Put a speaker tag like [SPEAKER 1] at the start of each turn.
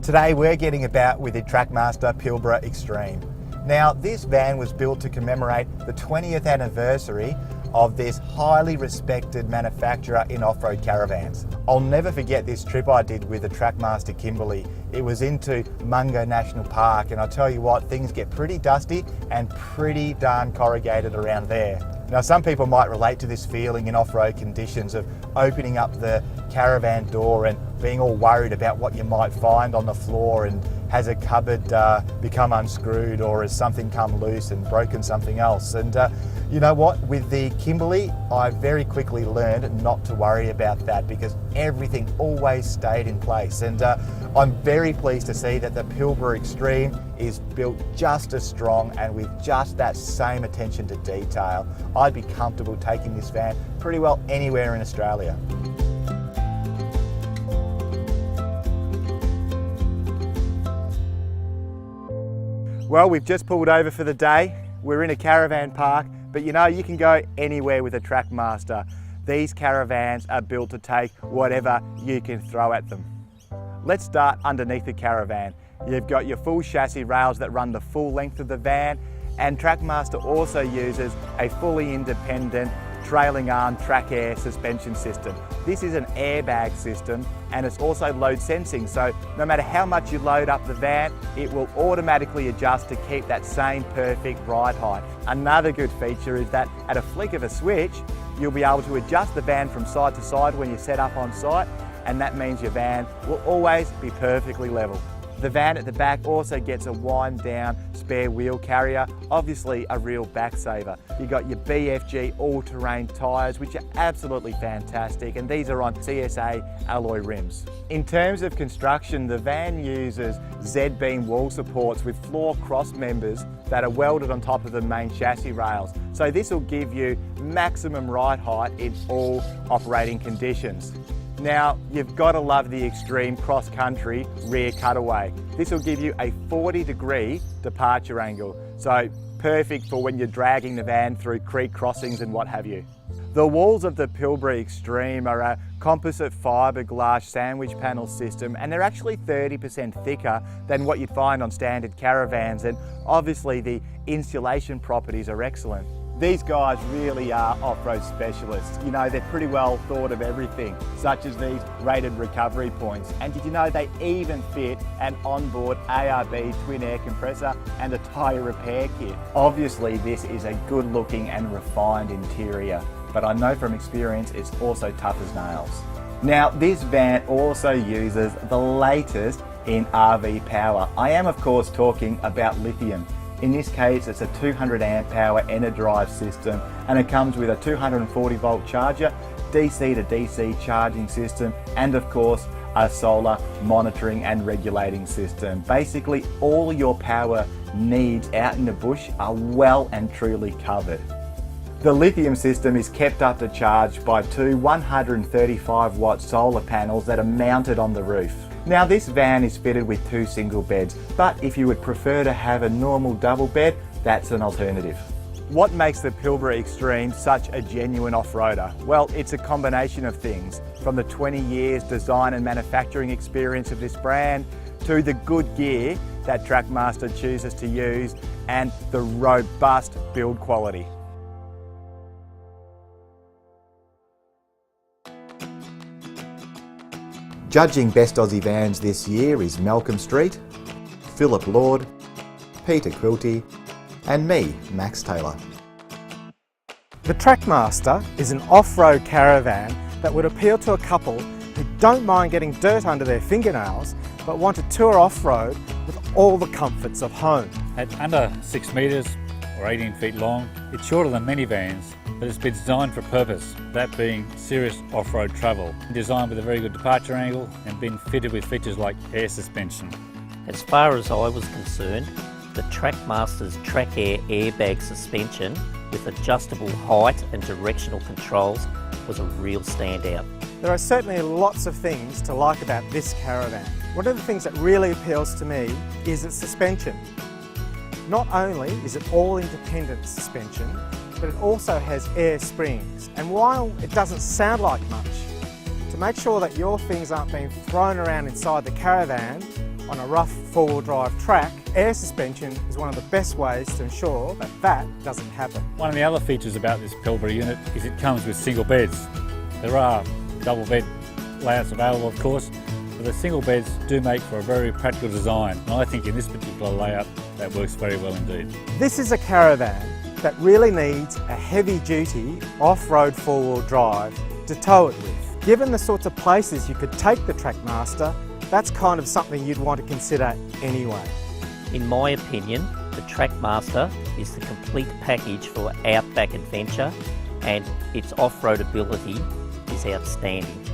[SPEAKER 1] Today we're getting about with the Trakmaster Pilbara Extreme. Now this van was built to commemorate the 20th anniversary of this highly respected manufacturer in off-road caravans. I'll never forget this trip I did with the Trakmaster Kimberley. It was into Mungo National Park, and I'll tell you what, things get pretty dusty and pretty darn corrugated around there. Now some people might relate to this feeling in off-road conditions of opening up the caravan door and being all worried about what you might find on the floor, and has a cupboard become unscrewed, or has something come loose and broken something else. And you know what, with the Kimberley I very quickly learned not to worry about that, because everything always stayed in place. And I'm very pleased to see that the Pilbara Extreme is built just as strong and with just that same attention to detail. I'd be comfortable taking this van pretty well anywhere in Australia. Well, we've just pulled over for the day. We're in a caravan park, but you know, you can go anywhere with a Trakmaster. These caravans are built to take whatever you can throw at them. Let's start underneath the caravan. You've got your full chassis rails that run the full length of the van, and Trakmaster also uses a fully independent trailing arm track air suspension system. This is an airbag system, and it's also load sensing, so no matter how much you load up the van, it will automatically adjust to keep that same perfect ride height. Another good feature is that at a flick of a switch, you'll be able to adjust the van from side to side when you set up on site, and that means your van will always be perfectly level. The van at the back also gets a wind down spare wheel carrier, obviously a real back saver. You've got your BFG all-terrain tyres, which are absolutely fantastic, and these are on CSA alloy rims. In terms of construction, the van uses Z-beam wall supports with floor cross members that are welded on top of the main chassis rails. So this will give you maximum ride height in all operating conditions. Now, you've got to love the Extreme cross-country rear cutaway. This will give you a 40-degree departure angle, so perfect for when you're dragging the van through creek crossings and what have you. The walls of the Pilbara Extreme are a composite fiberglass sandwich panel system, and they're actually 30% thicker than what you'd find on standard caravans, and obviously the insulation properties are excellent. These guys really are off-road specialists. You know, they're pretty well thought of everything, such as these rated recovery points. And did you know they even fit an onboard ARB twin air compressor and a tyre repair kit? Obviously, this is a good looking and refined interior, but I know from experience it's also tough as nails. Now, this van also uses the latest in RV power. I am, of course, talking about lithium. In this case, it's a 200 amp hour EnerDrive system, and it comes with a 240 volt charger, DC to DC charging system, and of course, a solar monitoring and regulating system. Basically, all your power needs out in the bush are well and truly covered. The lithium system is kept up to charge by two 135 watt solar panels that are mounted on the roof. Now this van is fitted with two single beds, but if you would prefer to have a normal double bed, that's an alternative. What makes the Pilbara Extreme such a genuine off-roader? Well, it's a combination of things, from the 20 years design and manufacturing experience of this brand, to the good gear that Trakmaster chooses to use, and the robust build quality. Judging Best Aussie Vans this year is Malcolm Street, Philip Lord, Peter Quilty, and me, Max Taylor.
[SPEAKER 2] The Trakmaster is an off-road caravan that would appeal to a couple who don't mind getting dirt under their fingernails, but want to tour off-road with all the comforts of home.
[SPEAKER 3] At under 6 metres or 18 feet long, it's shorter than many vans, but it's been designed for a purpose, that being serious off-road travel. Designed with a very good departure angle and been fitted with features like air suspension.
[SPEAKER 4] As far as I was concerned, the Trakmaster's Track Air airbag suspension with adjustable height and directional controls was a real standout.
[SPEAKER 2] There are certainly lots of things to like about this caravan. One of the things that really appeals to me is its suspension. Not only is it all independent suspension, but it also has air springs. And while it doesn't sound like much, to make sure that your things aren't being thrown around inside the caravan, on a rough four-wheel drive track, air suspension is one of the best ways to ensure that that doesn't happen.
[SPEAKER 3] One of the other features about this Pilbara unit is it comes with single beds. There are double bed layouts available, of course, but the single beds do make for a very practical design, and I think in this particular layout that works very well indeed.
[SPEAKER 2] This is a caravan that really needs a heavy-duty off-road four-wheel drive to tow it with. Given the sorts of places you could take the Trakmaster, that's kind of something you'd want to consider anyway.
[SPEAKER 4] In my opinion, the Trakmaster is the complete package for outback adventure, and its off-road ability is outstanding.